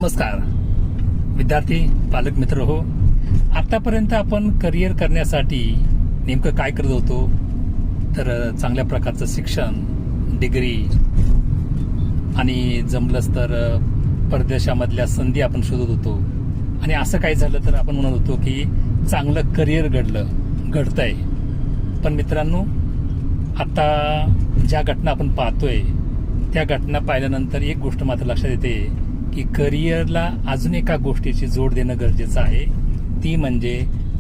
नमस्कार विद्यार्थी पालक मित्र हो. आतापर्यंत आपण करिअर करण्यासाठी नेमकं काय करत होतो तर चांगल्या प्रकारचं शिक्षण, डिग्री आणि जमलंच तर परदेशामधल्या संधी आपण शोधत होतो. आणि असं काय झालं तर आपण म्हणत होतो की चांगलं करिअर घडतंय. पण मित्रांनो, आता ज्या घटना आपण पाहतोय त्या घटना पाहिल्यानंतर एक गोष्ट मात्र लक्षात येते की करिअरला अजून एका गोष्टीची जोड देणं गरजेचं आहे. ती म्हणजे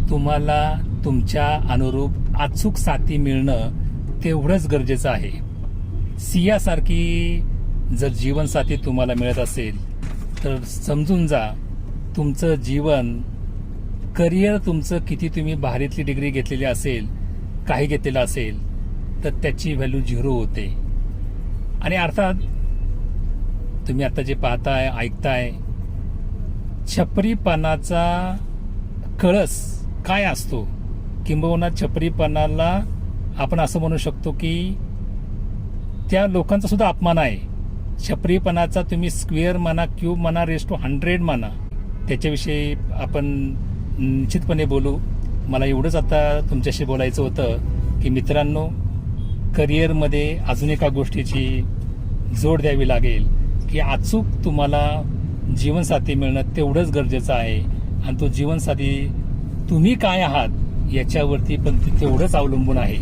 तुम्हाला तुमच्या अनुरूप अचूक साथी मिळणं तेवढंच गरजेचं आहे. सियासारखी जर जीवनसाथी तुम्हाला मिळत असेल तर समजून जा, तुमचं जीवन, करिअर तुमचं किती तुम्ही भारीतली डिग्री घेतलेली असेल, काही घेतलेलं असेल तर त्याची व्हॅल्यू 0 होते. आणि अर्थात तुम्ही आता जे पाहताय, ऐकताय, छपरीपणाचा कळस काय असतो, किंबहुना छपरीपणाला आपण असं म्हणू शकतो की त्या लोकांचा सुद्धा अपमान आहे. छपरीपणाचा तुम्ही स्क्वेअर म्हणा, क्यूब म्हणा, रेस टू 100 म्हणा, त्याच्याविषयी आपण निश्चितपणे बोलू. मला एवढंच आता तुमच्याशी बोलायचं होतं की मित्रांनो, करिअरमध्ये अजून एका गोष्टीची जोड द्यावी लागेल की अचूक तुम्हाला जीवनसाथी मिळणं तेवढंच गरजेचं आहे. आणि तो जीवनसाथी तुम्ही काय आहात याच्यावरती पण तेवढंच अवलंबून आहे.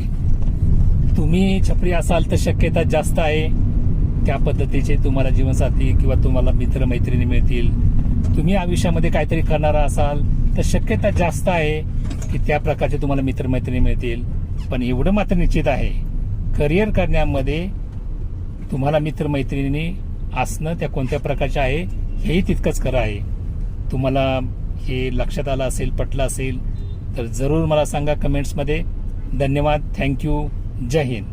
तुम्ही छपरी असाल तर शक्यता जास्त आहे त्या पद्धतीचे तुम्हाला जीवनसाथी किंवा तुम्हाला मित्रमैत्रिणी मिळतील. तुम्ही आयुष्यामध्ये काहीतरी करणारा असाल तर शक्यता जास्त आहे की त्या प्रकारचे तुम्हाला मित्रमैत्रिणी मिळतील. पण एवढं मात्र निश्चित आहे, करिअर करण्यामध्ये तुम्हाला मित्रमैत्रिणी असणं त्या कोणत्या प्रकारच्या आहे हेही तितकंच खरं आहे. तुम्हाला हे लक्षात आलं असेल, पटलं असेल तर जरूर मला सांगा कमेंट्समध्ये. धन्यवाद. थँक्यू. जय हिंद.